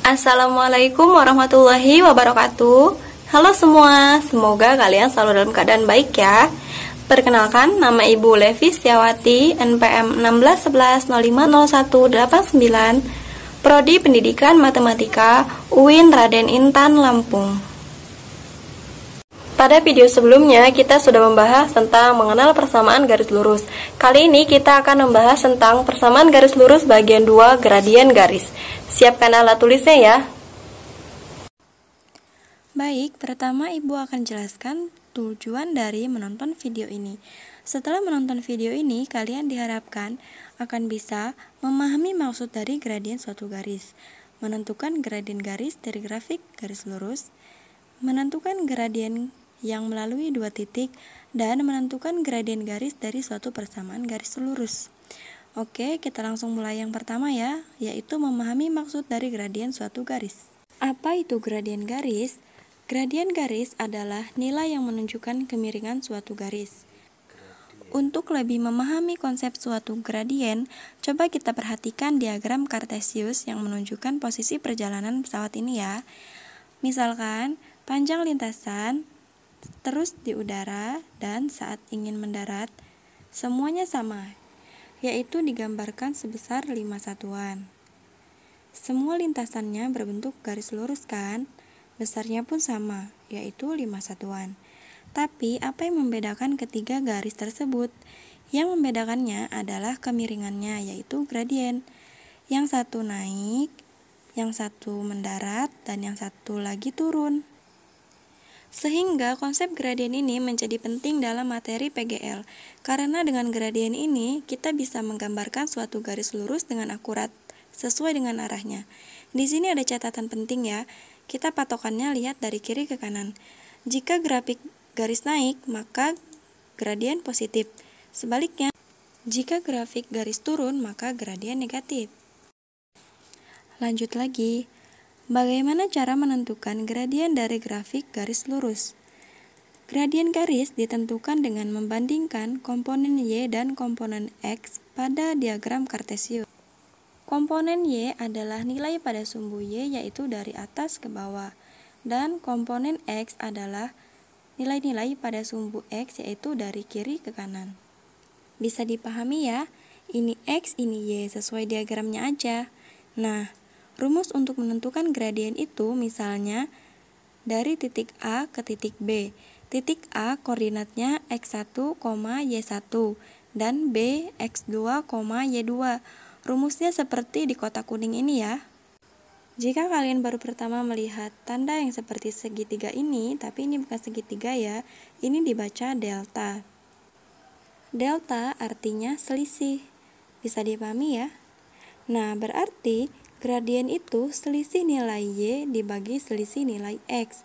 Assalamualaikum warahmatullahi wabarakatuh. Halo semua, semoga kalian selalu dalam keadaan baik ya. Perkenalkan, nama Ibu Levi Setiawati, NPM 1611050189, Prodi Pendidikan Matematika, UIN Raden Intan Lampung. Pada video sebelumnya, kita sudah membahas tentang mengenal persamaan garis lurus. Kali ini kita akan membahas tentang persamaan garis lurus bagian 2 gradien garis. Siapkan alat tulisnya ya. Baik, pertama Ibu akan jelaskan tujuan dari menonton video ini. Setelah menonton video ini, kalian diharapkan akan bisa memahami maksud dari gradien suatu garis, menentukan gradien garis dari grafik garis lurus, menentukan gradien yang melalui dua titik, dan menentukan gradien garis dari suatu persamaan garis lurus. Oke, kita langsung mulai yang pertama ya, yaitu memahami maksud dari gradien suatu garis. Apa itu gradien garis? Gradien garis adalah nilai yang menunjukkan kemiringan suatu garis. Untuk lebih memahami konsep suatu gradien, coba kita perhatikan diagram Cartesius yang menunjukkan posisi perjalanan pesawat ini ya. Misalkan, panjang lintasan terus di udara dan saat ingin mendarat, semuanya sama, yaitu digambarkan sebesar 5 satuan. Semua lintasannya berbentuk garis lurus kan? Besarnya pun sama, yaitu 5 satuan. Tapi apa yang membedakan ketiga garis tersebut? Yang membedakannya adalah kemiringannya, yaitu gradien. Yang satu naik, yang satu mendarat, dan yang satu lagi turun. Sehingga konsep gradien ini menjadi penting dalam materi PGL, karena dengan gradien ini kita bisa menggambarkan suatu garis lurus dengan akurat, sesuai dengan arahnya. Di sini ada catatan penting ya, kita patokannya lihat dari kiri ke kanan. Jika grafik garis naik, maka gradien positif. Sebaliknya, jika grafik garis turun, maka gradien negatif. Lanjut lagi. Bagaimana cara menentukan gradien dari grafik garis lurus? Gradien garis ditentukan dengan membandingkan komponen Y dan komponen X pada diagram Cartesius. Komponen Y adalah nilai pada sumbu Y, yaitu dari atas ke bawah, dan komponen X adalah nilai-nilai pada sumbu X, yaitu dari kiri ke kanan. Bisa dipahami ya, ini X, ini Y, sesuai diagramnya aja. Nah, rumus untuk menentukan gradien itu misalnya dari titik A ke titik B. Titik A koordinatnya x1, y1 dan B x2, y2. Rumusnya seperti di kotak kuning ini ya. Jika kalian baru pertama melihat tanda yang seperti segitiga ini, tapi ini bukan segitiga ya, ini dibaca delta. Delta artinya selisih. Bisa dipahami ya? Nah, berarti gradien itu selisih nilai Y dibagi selisih nilai X.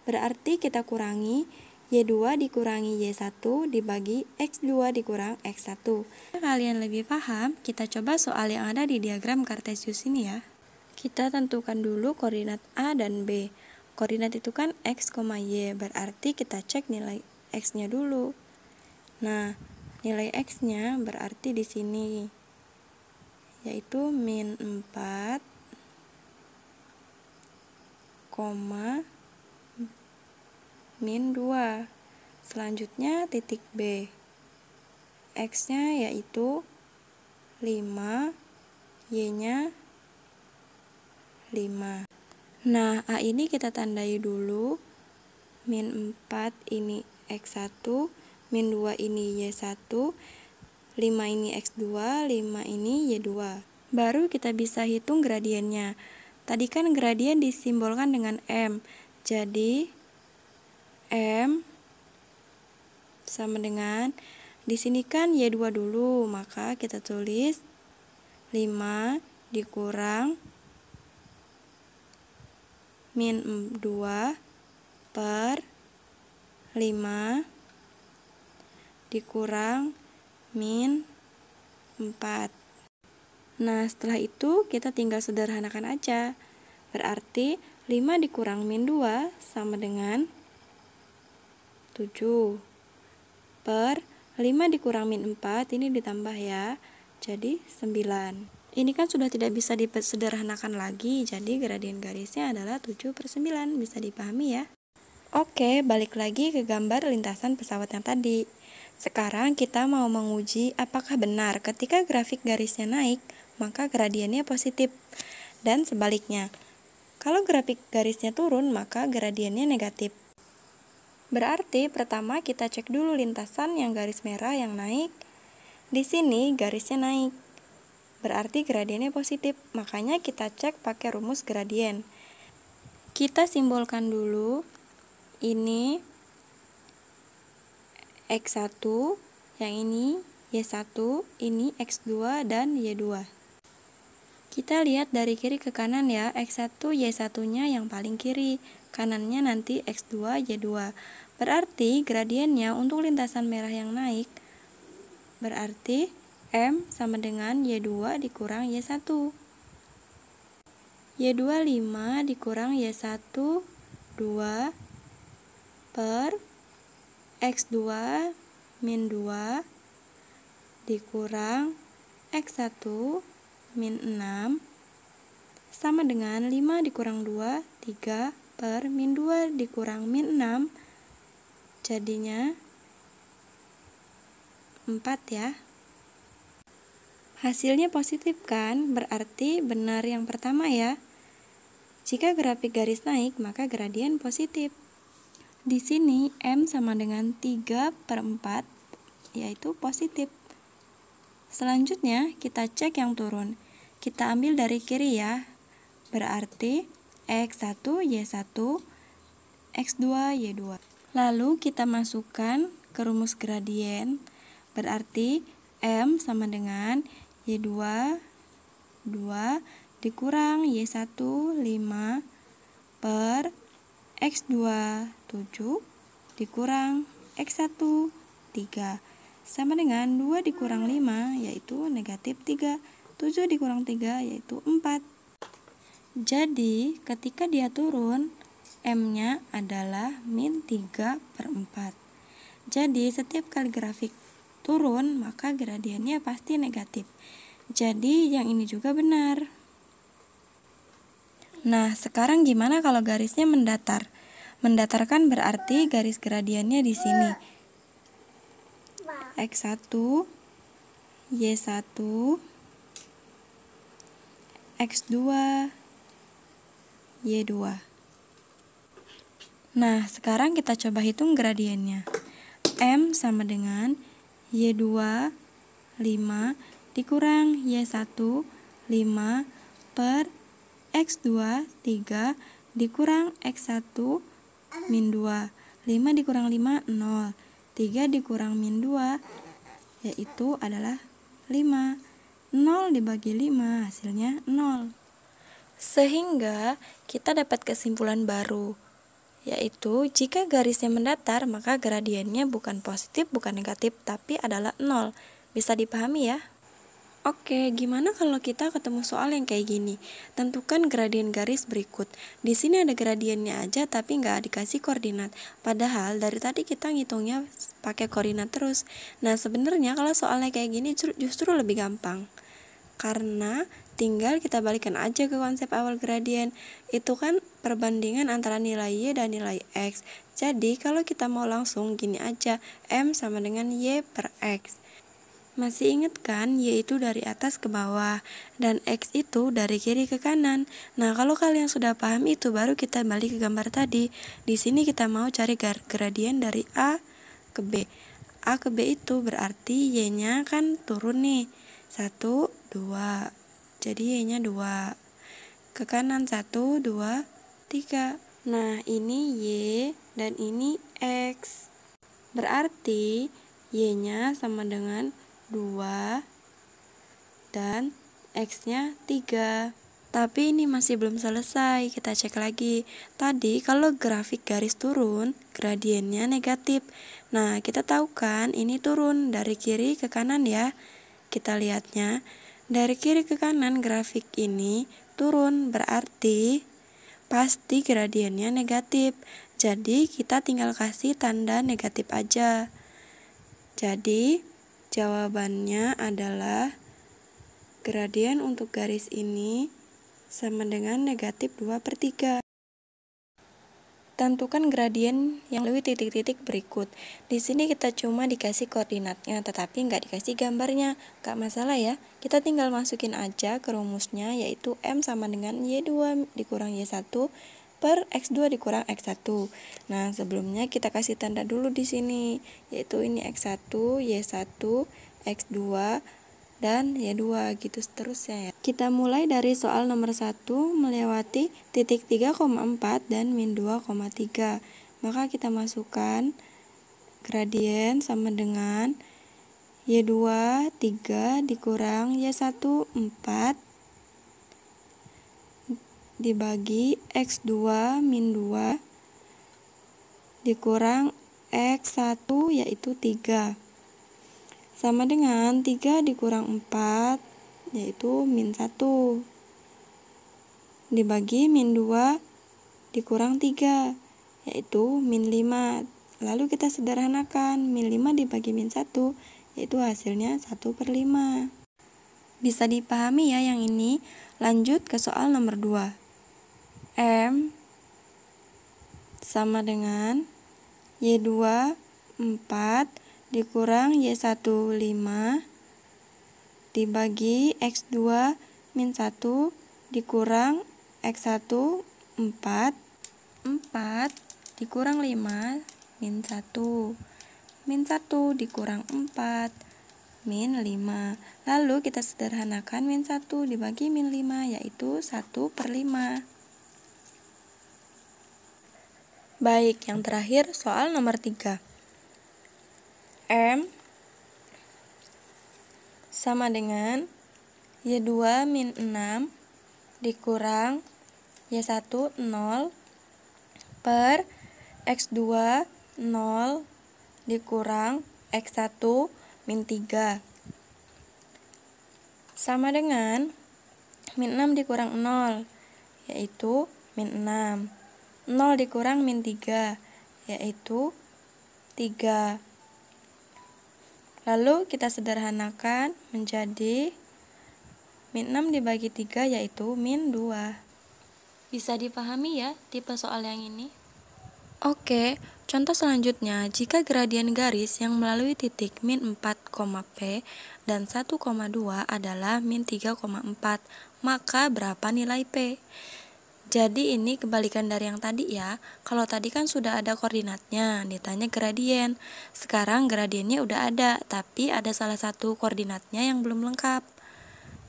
Berarti kita kurangi Y2 dikurangi Y1 dibagi X2 dikurang X1. Jika kalian lebih paham, kita coba soal yang ada di diagram Cartesius ini ya. Kita tentukan dulu koordinat A dan B. Koordinat itu kan X, Y, berarti kita cek nilai X-nya dulu. Nah, nilai X-nya berarti di sini, yaitu min 4, min 2. Selanjutnya titik B, X-nya yaitu 5, Y-nya 5. Nah, A ini kita tandai dulu, min 4 ini X1, min 2 ini Y1, 5 ini X2, 5 ini Y2. Baru kita bisa hitung gradiennya. Tadi kan gradien disimbolkan dengan M. Jadi M sama dengan, di sini kan Y2 dulu, maka kita tulis 5 dikurang min 2 per 5 dikurang min 4. Nah, setelah itu kita tinggal sederhanakan aja. Berarti 5 dikurang min 2 sama dengan 7. Per 5 dikurang min 4, ini ditambah ya, jadi 9. Ini kan sudah tidak bisa disederhanakan lagi, jadi gradien garisnya adalah 7/9, bisa dipahami ya. Oke, balik lagi ke gambar lintasan pesawat yang tadi. Sekarang kita mau menguji apakah benar ketika grafik garisnya naik, maka gradiennya positif. Dan sebaliknya, kalau grafik garisnya turun, maka gradiennya negatif. Berarti pertama kita cek dulu lintasan yang garis merah yang naik. Di sini garisnya naik. Berarti gradiennya positif, makanya kita cek pakai rumus gradien. Kita simbolkan dulu, ini X1, yang ini Y1, ini X2, dan Y2. Kita lihat dari kiri ke kanan ya, X1, Y1-nya yang paling kiri, kanannya nanti X2, Y2. Berarti gradiennya untuk lintasan merah yang naik, berarti M sama dengan Y2 dikurang Y1. Y2 5 dikurang Y1 2 per X2 min 2 dikurang X1 min 6 sama dengan 5 dikurang 2, 3 per min 2 dikurang min 6, jadinya 4 ya. Hasilnya positif kan, berarti benar yang pertama ya. Jika grafik garis naik, maka gradien positif. Di sini M sama dengan 3/4, yaitu positif. Selanjutnya, kita cek yang turun. Kita ambil dari kiri ya. Berarti X1, Y1, X2, Y2. Lalu kita masukkan ke rumus gradien. Berarti M sama dengan Y2 2 dikurang Y1 5 per X2 7 dikurang X1 3 sama dengan 2 dikurang 5 yaitu negatif 3. 7 dikurang 3 yaitu 4. Jadi ketika dia turun, M-nya adalah min 3/4. Jadi setiap kali grafik turun, maka gradiennya pasti negatif. Jadi yang ini juga benar. Nah, sekarang gimana kalau garisnya mendatar? Mendatar kan berarti garis gradiennya di sini. X1, Y1, X2, Y2. Nah, sekarang kita coba hitung gradiennya. M sama dengan Y2 5 dikurang Y1 5 per X2 3 dikurang X1 min 2. 5 dikurang 5 0. 3 dikurang min 2 yaitu adalah 5. 0 dibagi 5 hasilnya 0. Sehingga kita dapat kesimpulan baru, yaitu jika garisnya mendatar maka gradiennya bukan positif, bukan negatif, tapi adalah 0. Bisa dipahami ya? Oke, gimana kalau kita ketemu soal yang kayak gini? Tentukan gradien garis berikut. Di sini ada gradiennya aja tapi nggak dikasih koordinat. Padahal dari tadi kita ngitungnya pakai koordinat terus. Nah, sebenarnya kalau soalnya kayak gini justru lebih gampang. Karena tinggal kita balikan aja ke konsep awal gradien. Itu kan perbandingan antara nilai Y dan nilai X. Jadi kalau kita mau langsung gini aja, M sama dengan Y per X. Masih ingat kan, Y itu dari atas ke bawah, dan X itu dari kiri ke kanan. Nah, kalau kalian sudah paham itu, baru kita balik ke gambar tadi. Di sini kita mau cari gradien dari A ke B. A ke B itu berarti Y-nya kan turun nih. 1, 2. Jadi Y-nya 2. Ke kanan 1, 2, 3. Nah, ini Y dan ini X. Berarti Y-nya sama dengan 2 dan X-nya 3. Tapi ini masih belum selesai, kita cek lagi. Tadi kalau grafik garis turun, gradiennya negatif. Nah, kita tahu kan ini turun dari kiri ke kanan ya. Kita lihatnya, dari kiri ke kanan grafik ini turun, berarti pasti gradiennya negatif. Jadi kita tinggal kasih tanda negatif aja. Jadi jawabannya adalah gradien untuk garis ini sama dengan negatif 2/3. Tentukan gradien yang melalui titik-titik berikut. Di sini kita cuma dikasih koordinatnya, tetapi nggak dikasih gambarnya. Nggak masalah ya, kita tinggal masukin aja ke rumusnya, yaitu M sama dengan Y2 dikurang Y1 per X2 dikurang X1. Nah, sebelumnya kita kasih tanda dulu di sini, yaitu ini X1, Y1, X2, dan Y2 gitu seterusnya ya. Kita mulai dari soal nomor 1 melewati titik 3,4 dan min 2,3. Maka kita masukkan gradien sama dengan Y2 3 dikurang Y1 4 dibagi X2 min 2 dikurang X1 yaitu 3. Sama dengan 3 dikurang 4 yaitu min 1 dibagi min 2 dikurang 3 yaitu min 5. Lalu kita sederhanakan, min 5 dibagi min 1 yaitu hasilnya 1/5. Bisa dipahami ya yang ini. Lanjut ke soal nomor 2. M sama dengan Y2 4 dikurang Y1 5 dibagi X2 min 1 dikurang X1 4 dikurang 5 min 1 min 1 dikurang 4 min 5. Lalu kita sederhanakan, min 1 dibagi min 5 yaitu 1/5. Baik, yang terakhir soal nomor 3. M sama dengan Y2 min 6 dikurang Y1 0 per X2 0 dikurang X1 min 3 sama dengan min 6 dikurang 0 yaitu min 6. 0 dikurang min 3 yaitu 3. Lalu kita sederhanakan menjadi min 6 dibagi 3 yaitu min 2. Bisa dipahami ya tipe soal yang ini? Oke, contoh selanjutnya, jika gradien garis yang melalui titik min 4, P dan 1,2 adalah min 3,4, maka berapa nilai P? Jadi ini kebalikan dari yang tadi ya. Kalau tadi kan sudah ada koordinatnya, ditanya gradien. Sekarang gradiennya udah ada, tapi ada salah satu koordinatnya yang belum lengkap.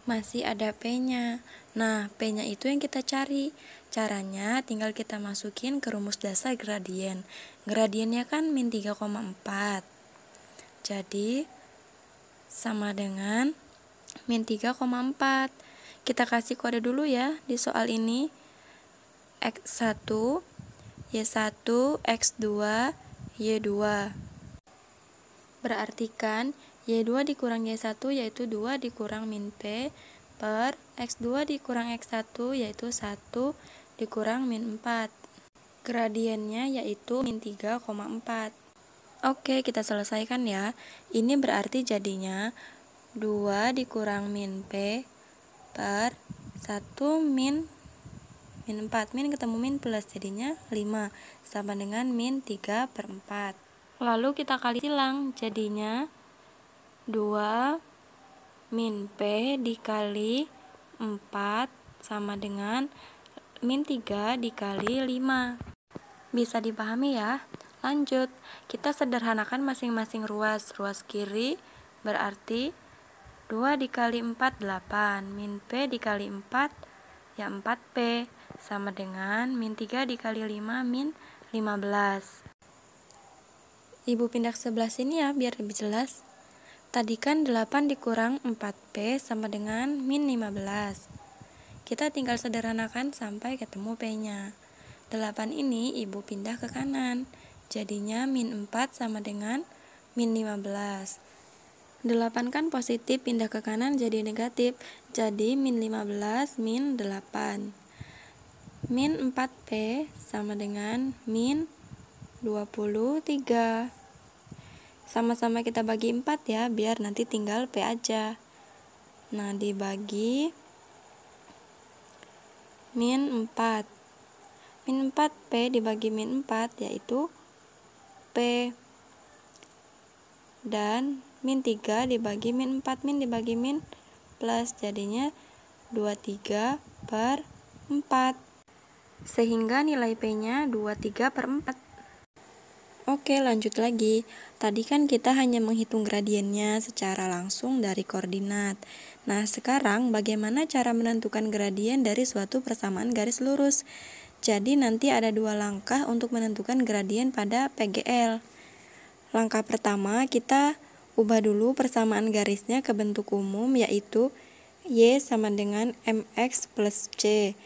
Masih ada P-nya. Nah, P-nya itu yang kita cari. Caranya tinggal kita masukin ke rumus dasar gradien. Gradiennya kan min 3,4. Jadi sama dengan min 3,4. Kita kasih kode dulu ya di soal ini. X1, Y1, X2, Y2. Berartikan Y2 dikurang Y1 yaitu 2 dikurang min P per X2 dikurang X1 yaitu 1 dikurang min 4. Gradiennya yaitu min 3,4. Oke, kita selesaikan ya. Ini berarti jadinya 2 dikurang min P per 1 min 4. Min ketemu min plus jadinya 5 sama dengan min 3/4. Lalu kita kali silang jadinya 2 min P dikali 4 sama dengan min 3 dikali 5. Bisa dipahami ya? Lanjut, kita sederhanakan masing-masing ruas. Ruas kiri berarti 2 dikali 4 8, min P dikali 4 ya 4P sama dengan min 3 dikali 5 min 15. Ibu pindah ke sebelah sini ya biar lebih jelas. Tadi kan 8 dikurang 4P sama dengan min 15. Kita tinggal sederhanakan sampai ketemu P-nya. 8 ini ibu pindah ke kanan. Jadinya min 4 sama dengan min 15. 8 kan positif, pindah ke kanan jadi negatif. Jadi min 15 min 8. Min 4P sama dengan min 23. Sama-sama kita bagi 4 ya, biar nanti tinggal P aja. Nah, dibagi min 4. Min 4P dibagi min 4 yaitu P. Dan min 3 dibagi min 4, min dibagi min plus, jadinya 23/4. Sehingga nilai P-nya 23/4. Oke, lanjut lagi. Tadi kan kita hanya menghitung gradiennya secara langsung dari koordinat. Nah, sekarang bagaimana cara menentukan gradien dari suatu persamaan garis lurus? Jadi nanti ada 2 langkah untuk menentukan gradien pada PGL. Langkah pertama, kita ubah dulu persamaan garisnya ke bentuk umum, yaitu Y sama dengan MX plus C.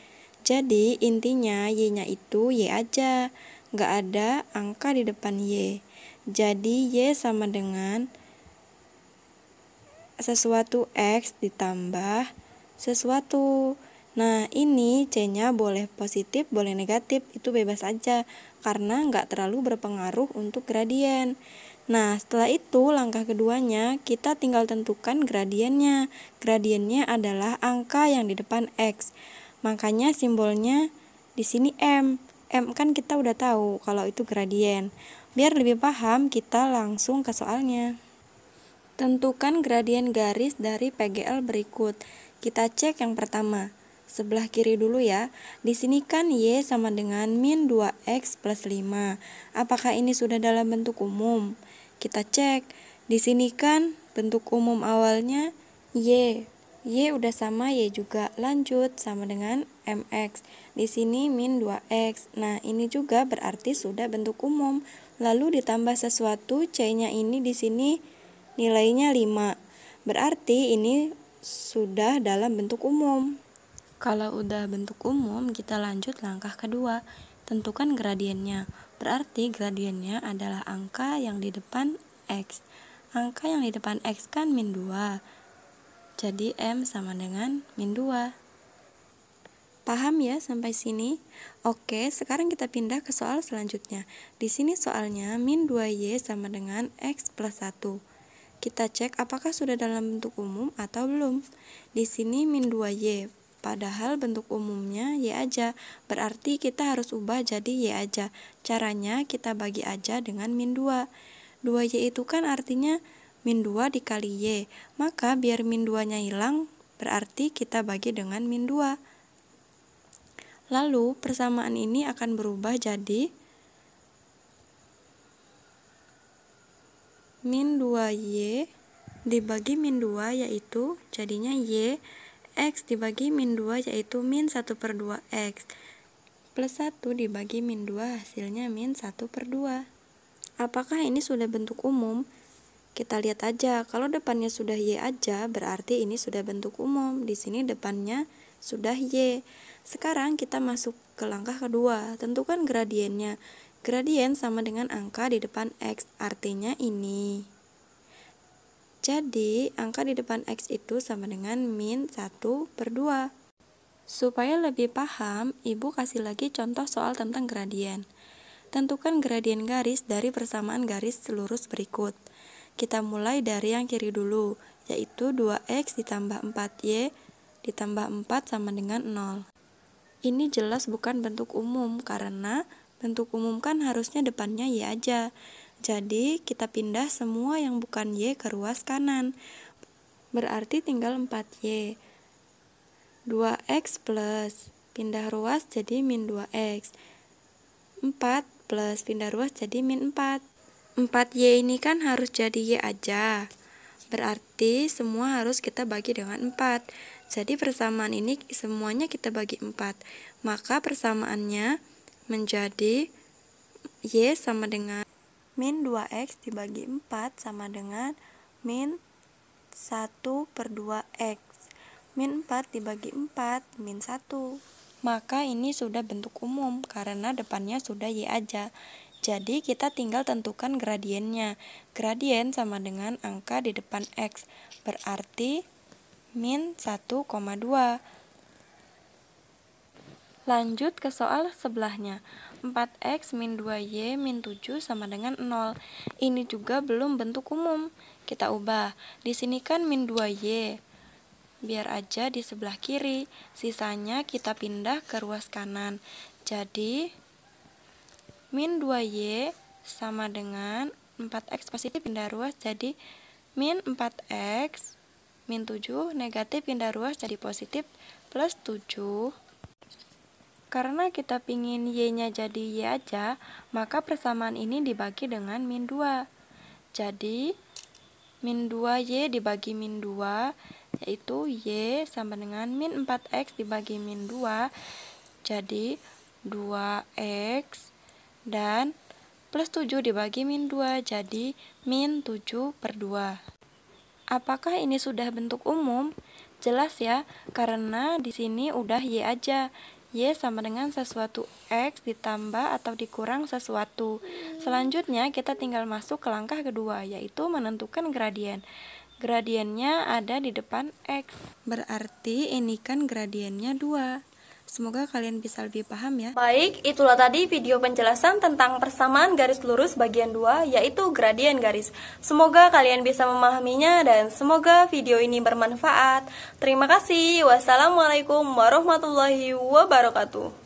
Jadi intinya Y-nya itu Y aja, nggak ada angka di depan Y. Jadi Y sama dengan sesuatu X ditambah sesuatu. Nah, ini C-nya boleh positif, boleh negatif, itu bebas aja, karena nggak terlalu berpengaruh untuk gradien. Nah, setelah itu langkah keduanya, kita tinggal tentukan gradiennya. Gradiennya adalah angka yang di depan X. Makanya simbolnya di sini M. M kan kita udah tahu kalau itu gradien. Biar lebih paham, kita langsung ke soalnya. Tentukan gradien garis dari PGL berikut. Kita cek yang pertama. Sebelah kiri dulu ya. Di sini kan Y sama dengan min 2X plus 5. Apakah ini sudah dalam bentuk umum? Kita cek. Di sini kan bentuk umum awalnya Y. Y udah sama Y juga. Lanjut sama dengan MX. Di sini min 2X. Nah, ini juga berarti sudah bentuk umum. Lalu ditambah sesuatu, C-nya ini di sini nilainya 5. Berarti ini sudah dalam bentuk umum. Kalau udah bentuk umum, kita lanjut langkah kedua. Tentukan gradiennya. Berarti gradiennya adalah angka yang di depan X. Angka yang di depan X kan min 2. Jadi M sama dengan min 2. Paham ya sampai sini? Oke, sekarang kita pindah ke soal selanjutnya. Di sini soalnya min 2Y sama dengan X plus 1. Kita cek apakah sudah dalam bentuk umum atau belum. Di sini min 2Y, padahal bentuk umumnya Y aja. Berarti kita harus ubah jadi Y aja. Caranya kita bagi aja dengan min 2. 2Y itu kan artinya min 2 dikali Y. Maka biar min 2-nya hilang, berarti kita bagi dengan min 2. Lalu persamaan ini akan berubah jadi min 2Y dibagi min 2 yaitu jadinya Y. X dibagi min 2 yaitu min 1/2 X. Plus 1 dibagi min 2 hasilnya min 1/2. Apakah ini sudah bentuk umum? Kita lihat aja. Kalau depannya sudah Y aja berarti ini sudah bentuk umum. Di sini depannya sudah Y. Sekarang kita masuk ke langkah kedua. Tentukan gradiennya. Gradien sama dengan angka di depan X, artinya ini. Jadi, angka di depan X itu sama dengan min 1/2. Supaya lebih paham, Ibu kasih lagi contoh soal tentang gradien. Tentukan gradien garis dari persamaan garis lurus berikut. Kita mulai dari yang kiri dulu, yaitu 2X ditambah 4Y ditambah 4 sama dengan 0. Ini jelas bukan bentuk umum, karena bentuk umum kan harusnya depannya Y aja. Jadi kita pindah semua yang bukan Y ke ruas kanan. Berarti tinggal 4Y. 2X plus pindah ruas jadi min 2X. 4 plus pindah ruas jadi min 4. 4Y ini kan harus jadi Y aja. Berarti semua harus kita bagi dengan 4. Jadi persamaan ini semuanya kita bagi 4. Maka persamaannya menjadi Y sama dengan min 2X dibagi 4 sama dengan min 1/2X. Min 4 dibagi 4, min 1. Maka ini sudah bentuk umum karena depannya sudah Y aja. Jadi kita tinggal tentukan gradiennya. Gradien sama dengan angka di depan X. Berarti min 1,2. Lanjut ke soal sebelahnya. 4X min 2Y min 7 sama dengan 0. Ini juga belum bentuk umum. Kita ubah. Di sini kan min 2Y. biar aja di sebelah kiri, sisanya kita pindah ke ruas kanan. Jadi min 2Y sama dengan 4X positif pindah ruas jadi min 4X, min 7 negatif pindah ruas jadi positif plus 7. Karena kita pingin Y-nya jadi Y aja, maka persamaan ini dibagi dengan min 2. Jadi min 2Y dibagi min 2 yaitu Y sama dengan min 4X dibagi min 2 jadi 2X dan plus 7 dibagi min 2 jadi min 7/2. Apakah ini sudah bentuk umum? Jelas ya, karena di sini udah Y aja. Y sama dengan sesuatu X ditambah atau dikurang sesuatu. Selanjutnya kita tinggal masuk ke langkah kedua, yaitu menentukan gradien. Gradiennya ada di depan X. Berarti ini kan gradiennya 2. Semoga kalian bisa lebih paham ya. Baik, itulah tadi video penjelasan tentang persamaan garis lurus bagian 2, yaitu gradien garis. Semoga kalian bisa memahaminya dan semoga video ini bermanfaat. Terima kasih. Wassalamualaikum warahmatullahi wabarakatuh.